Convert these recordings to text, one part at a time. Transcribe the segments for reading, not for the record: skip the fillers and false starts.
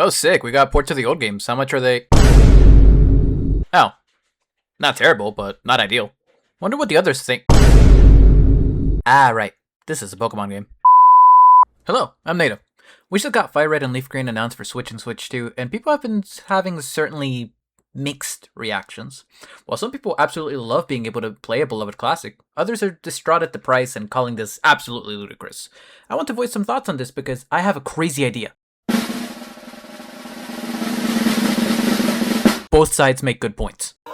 Oh, sick. We got ports of the old games. How much are they? Oh, not terrible, but not ideal. Wonder what the others think. Ah, right. This is a Pokemon game. Hello, I'm Nato. We just got Fire Red and Leaf Green announced for Switch and Switch 2, and people have been having certainly mixed reactions. While some people absolutely love being able to play a beloved classic, others are distraught at the price and calling this absolutely ludicrous. I want to voice some thoughts on this because I have a crazy idea. Both sides make good points. I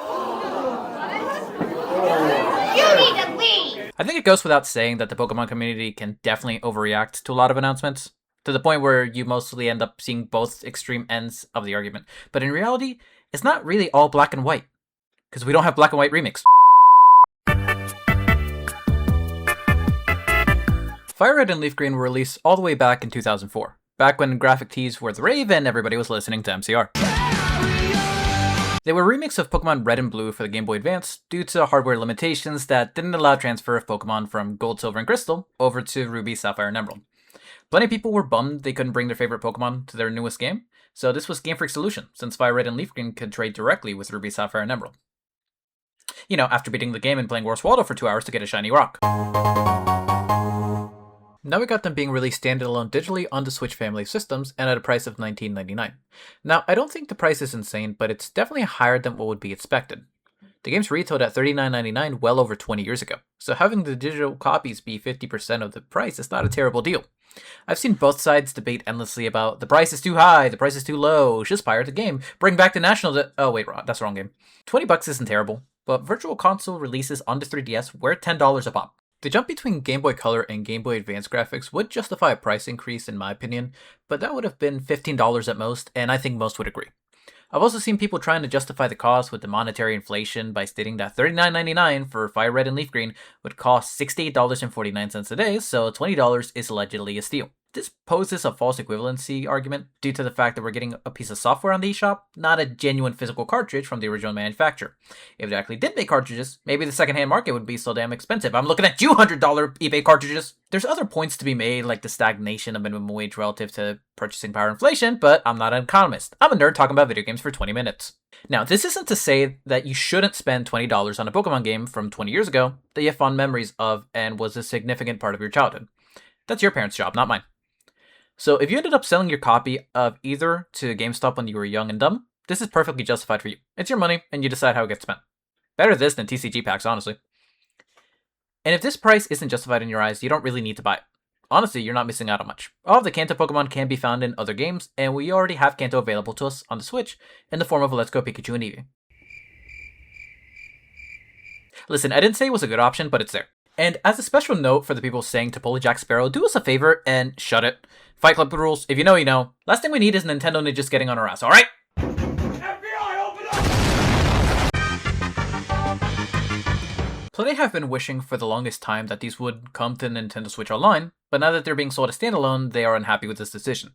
think it goes without saying that the Pokemon community can definitely overreact to a lot of announcements, to the point where you mostly end up seeing both extreme ends of the argument. But in reality, it's not really all black and white, because we don't have black and white remix. Fire Red and Leaf Green were released all the way back in 2004, back when graphic tees were the rave and everybody was listening to MCR. They were a remix of Pokemon Red and Blue for the Game Boy Advance due to hardware limitations that didn't allow transfer of Pokemon from Gold, Silver, and Crystal over to Ruby, Sapphire, and Emerald. Plenty of people were bummed they couldn't bring their favorite Pokemon to their newest game, so this was Game Freak's solution, since Fire Red and Leaf Green could trade directly with Ruby, Sapphire, and Emerald. You know, after beating the game and playing Wars Waldo for 2 hours to get a shiny rock. Now we got them being released standalone digitally on the Switch family of systems and at a price of $19.99. Now, I don't think the price is insane, but it's definitely higher than what would be expected. The games retailed at $39.99 well over 20 years ago, so having the digital copies be 50% of the price is not a terrible deal. I've seen both sides debate endlessly about the price is too high, the price is too low, just pirate the game, bring back the national oh wait, that's the wrong game. $20 isn't terrible, but Virtual Console releases on the 3DS were $10 a pop. The jump between Game Boy Color and Game Boy Advance graphics would justify a price increase in my opinion, but that would have been $15 at most, and I think most would agree. I've also seen people trying to justify the cost with the monetary inflation by stating that $39.99 for Fire Red and Leaf Green would cost $68.49 a day, so $20 is allegedly a steal. This poses a false equivalency argument due to the fact that we're getting a piece of software on the eShop, not a genuine physical cartridge from the original manufacturer. If they actually did make cartridges, maybe the secondhand market would be so damn expensive. I'm looking at $200 eBay cartridges! There's other points to be made, like the stagnation of minimum wage relative to purchasing power inflation, but I'm not an economist. I'm a nerd talking about video games for 20 minutes. Now, this isn't to say that you shouldn't spend $20 on a Pokemon game from 20 years ago that you have fond memories of and was a significant part of your childhood. That's your parents' job, not mine. So if you ended up selling your copy of either to GameStop when you were young and dumb, this is perfectly justified for you. It's your money, and you decide how it gets spent. Better this than TCG packs, honestly. And if this price isn't justified in your eyes, you don't really need to buy it. Honestly, you're not missing out on much. All of the Kanto Pokemon can be found in other games, and we already have Kanto available to us on the Switch in the form of Let's Go Pikachu and Eevee. Listen, I didn't say it was a good option, but it's there. And as a special note for the people saying to bully Jack Sparrow, do us a favor and shut it. Fight Club rules, if you know, you know. Last thing we need is Nintendo just getting on our ass, alright? FBI, open up! Plenty have been wishing for the longest time that these would come to Nintendo Switch Online, but now that they're being sold as standalone, they are unhappy with this decision.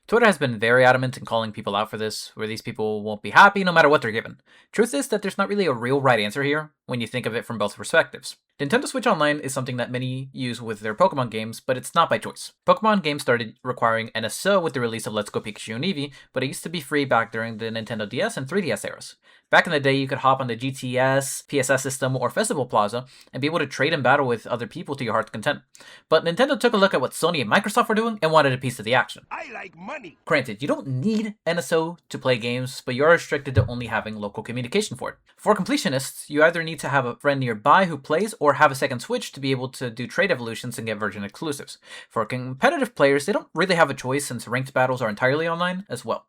Twitter has been very adamant in calling people out for this, where these people won't be happy no matter what they're given. Truth is that there's not really a real right answer here, when you think of it from both perspectives. Nintendo Switch Online is something that many use with their Pokemon games, but it's not by choice. Pokemon games started requiring NSO with the release of Let's Go Pikachu and Eevee, but it used to be free back during the Nintendo DS and 3DS eras. Back in the day, you could hop on the GTS, PSS system, or Festival Plaza, and be able to trade and battle with other people to your heart's content. But Nintendo took a look at what Sony and Microsoft were doing and wanted a piece of the action. I like money. Granted, you don't need NSO to play games, but you are restricted to only having local communication for it. For completionists, you either need to have a friend nearby who plays or have a second Switch to be able to do trade evolutions and get version exclusives. For competitive players, they don't really have a choice since ranked battles are entirely online as well.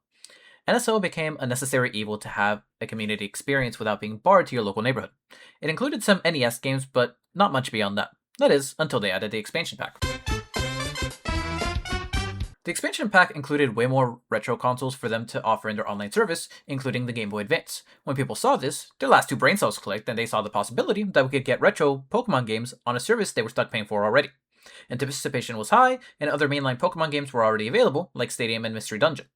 NSO became a necessary evil to have a community experience without being barred to your local neighborhood. It included some NES games, but not much beyond that. That is, until they added the expansion pack. The expansion pack included way more retro consoles for them to offer in their online service, including the Game Boy Advance. When people saw this, their last two brain cells clicked and they saw the possibility that we could get retro Pokemon games on a service they were stuck paying for already. Anticipation was high, and other mainline Pokemon games were already available, like Stadium and Mystery Dungeon.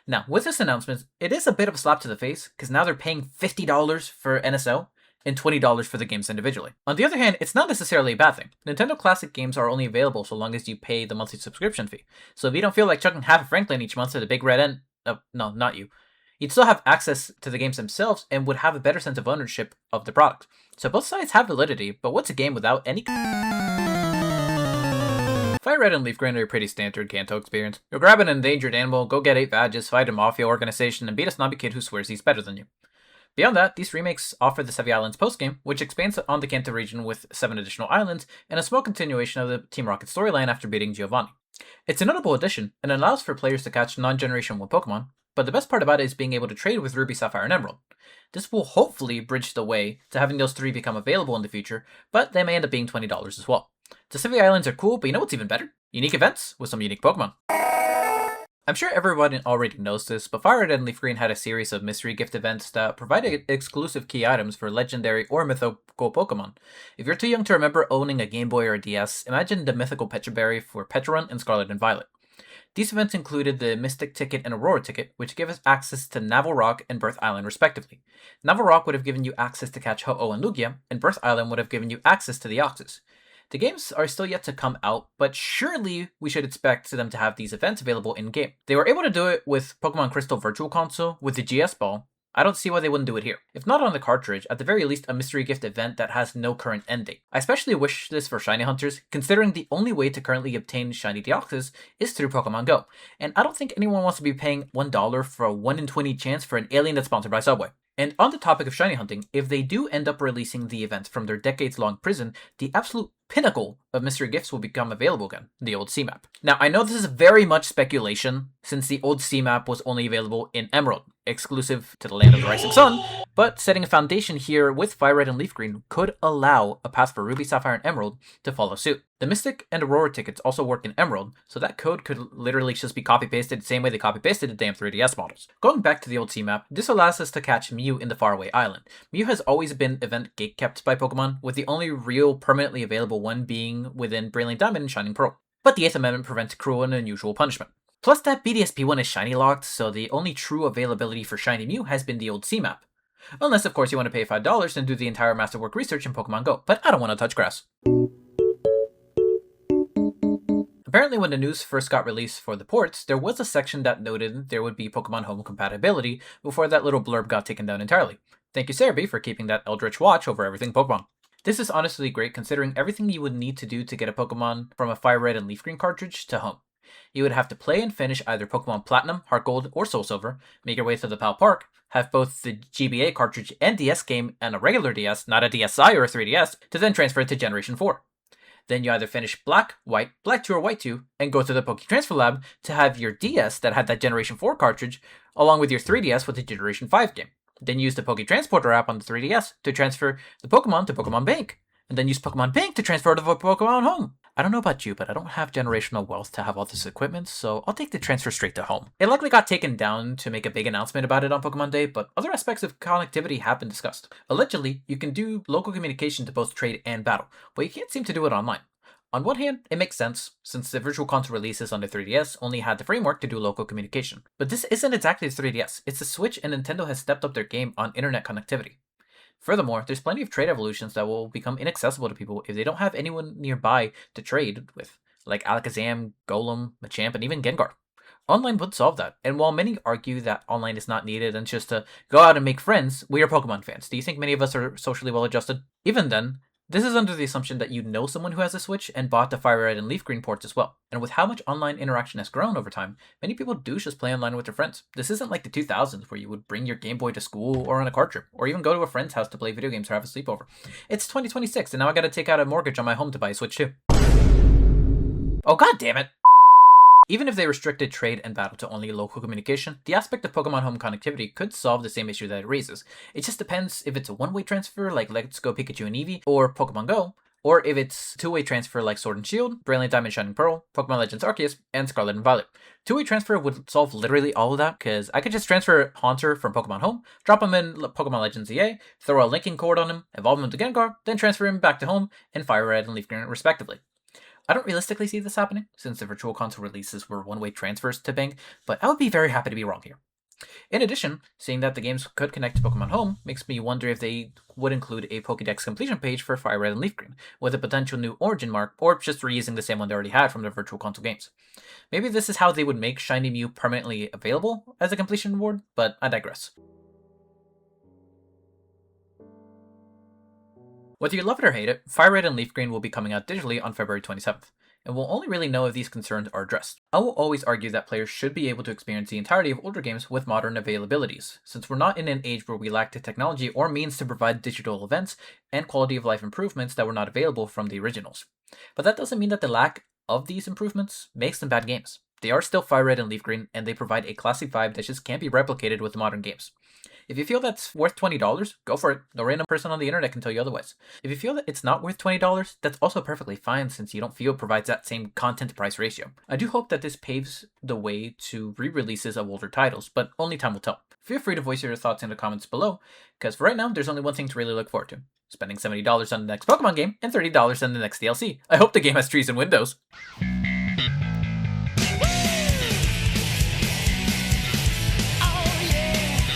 Now, with this announcement, it is a bit of a slap to the face, because now they're paying $50 for NSO, and $20 for the games individually. On the other hand, it's not necessarily a bad thing. Nintendo Classic games are only available so long as you pay the monthly subscription fee. So if you don't feel like chucking half a Franklin each month to the big red end, no, not you. You'd still have access to the games themselves and would have a better sense of ownership of the product. So both sides have validity, but what's a game without any... Fire Red and Leaf Green are a pretty standard Kanto experience. You'll grab an endangered animal, go get 8 badges, fight a mafia organization, and beat a snobby kid who swears he's better than you. Beyond that, these remakes offer the Sevi Islands postgame, which expands on the Kanto region with 7 additional islands, and a small continuation of the Team Rocket storyline after beating Giovanni. It's a notable addition, and allows for players to catch non-Generation 1 Pokemon, but the best part about it is being able to trade with Ruby, Sapphire, and Emerald. This will hopefully bridge the way to having those 3 become available in the future, but they may end up being $20 as well. The Sevi Islands are cool, but you know what's even better? Unique events with some unique Pokemon. I'm sure everyone already knows this, but Fire Red and Leaf Green had a series of mystery gift events that provided exclusive key items for legendary or mythical Pokemon. If you're too young to remember owning a Game Boy or a DS, imagine the mythical Petra Berry for Petrarun and Scarlet and Violet. These events included the Mystic Ticket and Aurora Ticket, which give us access to Naval Rock and Birth Island respectively. Naval Rock would have given you access to catch Ho-Oh and Lugia, and Birth Island would have given you access to the Oxus. The games are still yet to come out, but surely we should expect them to have these events available in-game. They were able to do it with Pokemon Crystal Virtual Console with the GS Ball. I don't see why they wouldn't do it here. If not on the cartridge, at the very least a mystery gift event that has no current end date. I especially wish this for Shiny Hunters, considering the only way to currently obtain Shiny Deoxys is through Pokemon Go. And I don't think anyone wants to be paying $1 for a 1 in 20 chance for an alien that's sponsored by Subway. And on the topic of shiny hunting, if they do end up releasing the events from their decades-long prison, the absolute pinnacle of mystery gifts will become available again, the old C-Map. Now, I know this is very much speculation, since the old C-Map was only available in Emerald, exclusive to the Land of the Rising Sun, but setting a foundation here with Fire Red and Leaf Green could allow a path for Ruby, Sapphire, and Emerald to follow suit. The Mystic and Aurora tickets also work in Emerald, so that code could literally just be copy-pasted the same way they copy-pasted the damn 3DS models. Going back to the old C-Map, this allows us to catch Mew in the faraway island. Mew has always been event gatekept by Pokemon, with the only real permanently available one being within Brilliant Diamond and Shining Pearl. But the 8th Amendment prevents cruel and unusual punishment. Plus that BDSP one is shiny locked, so the only true availability for Shiny Mew has been the old C-Map. Unless of course you want to pay $5 and do the entire masterwork research in Pokemon Go, but I don't want to touch grass. Apparently when the news first got released for the ports, there was a section that noted there would be Pokemon Home compatibility before that little blurb got taken down entirely. Thank you Cerebi for keeping that eldritch watch over everything Pokemon. This is honestly great considering everything you would need to do to get a Pokemon from a Fire Red and Leaf Green cartridge to home. You would have to play and finish either Pokemon Platinum, Heart Gold, or Soul Silver, make your way to the PAL Park, have both the GBA cartridge and DS game and a regular DS, not a DSi or a 3DS, to then transfer it to Generation 4. Then you either finish Black, White, Black 2 or White 2, and go to the Poke Transfer Lab to have your DS that had that Generation 4 cartridge, along with your 3DS with the Generation 5 game. Then use the Poke Transporter app on the 3DS to transfer the Pokemon to Pokemon Bank, and then use Pokemon Bank to transfer to Pokemon Home. I don't know about you, but I don't have generational wealth to have all this equipment, so I'll take the transfer straight to home. It likely got taken down to make a big announcement about it on Pokemon Day, but other aspects of connectivity have been discussed. Allegedly, you can do local communication to both trade and battle, but you can't seem to do it online. On one hand, it makes sense, since the Virtual Console releases on the 3DS only had the framework to do local communication. But this isn't exactly the 3DS, it's the Switch and Nintendo has stepped up their game on internet connectivity. Furthermore, there's plenty of trade evolutions that will become inaccessible to people if they don't have anyone nearby to trade with, like Alakazam, Golem, Machamp, and even Gengar. Online would solve that, and while many argue that online is not needed and just to go out and make friends, we are Pokemon fans. Do you think many of us are socially well adjusted? Even then, this is under the assumption that you know someone who has a Switch and bought the Fire Red and Leaf Green ports as well. And with how much online interaction has grown over time, many people do just play online with their friends. This isn't like the 2000s where you would bring your Game Boy to school or on a car trip, or even go to a friend's house to play video games or have a sleepover. It's 2026 and now I gotta take out a mortgage on my home to buy a Switch too. Oh god damn it! Even if they restricted trade and battle to only local communication, the aspect of Pokemon Home connectivity could solve the same issue that it raises. It just depends if it's a one-way transfer like Let's Go Pikachu and Eevee, or Pokemon Go, or if it's two-way transfer like Sword and Shield, Brilliant Diamond Shining Pearl, Pokemon Legends Arceus, and Scarlet and Violet. Two-way transfer would solve literally all of that, because I could just transfer Haunter from Pokemon Home, drop him in Pokemon Legends EA, throw a linking cord on him, evolve him to Gengar, then transfer him back to Home, and Fire Red and Leaf Green respectively. I don't realistically see this happening, since the Virtual Console releases were one-way transfers to Bank, but I would be very happy to be wrong here. In addition, seeing that the games could connect to Pokemon Home makes me wonder if they would include a Pokédex completion page for Fire Red and Leaf Green, with a potential new origin mark, or just reusing the same one they already had from the Virtual Console games. Maybe this is how they would make Shiny Mew permanently available as a completion reward, but I digress. Whether you love it or hate it, Fire Red and Leaf Green will be coming out digitally on February 27th, and we'll only really know if these concerns are addressed. I will always argue that players should be able to experience the entirety of older games with modern availabilities, since we're not in an age where we lack the technology or means to provide digital events and quality of life improvements that were not available from the originals. But that doesn't mean that the lack of these improvements makes them bad games. They are still Fire Red and Leaf Green, and they provide a classic vibe that just can't be replicated with modern games. If you feel that's worth $20, go for it. No random person on the internet can tell you otherwise. If you feel that it's not worth $20, that's also perfectly fine since you don't feel it provides that same content to price ratio. I do hope that this paves the way to re-releases of older titles, but only time will tell. Feel free to voice your thoughts in the comments below, because for right now, there's only one thing to really look forward to. Spending $70 on the next Pokemon game and $30 on the next DLC. I hope the game has trees and windows.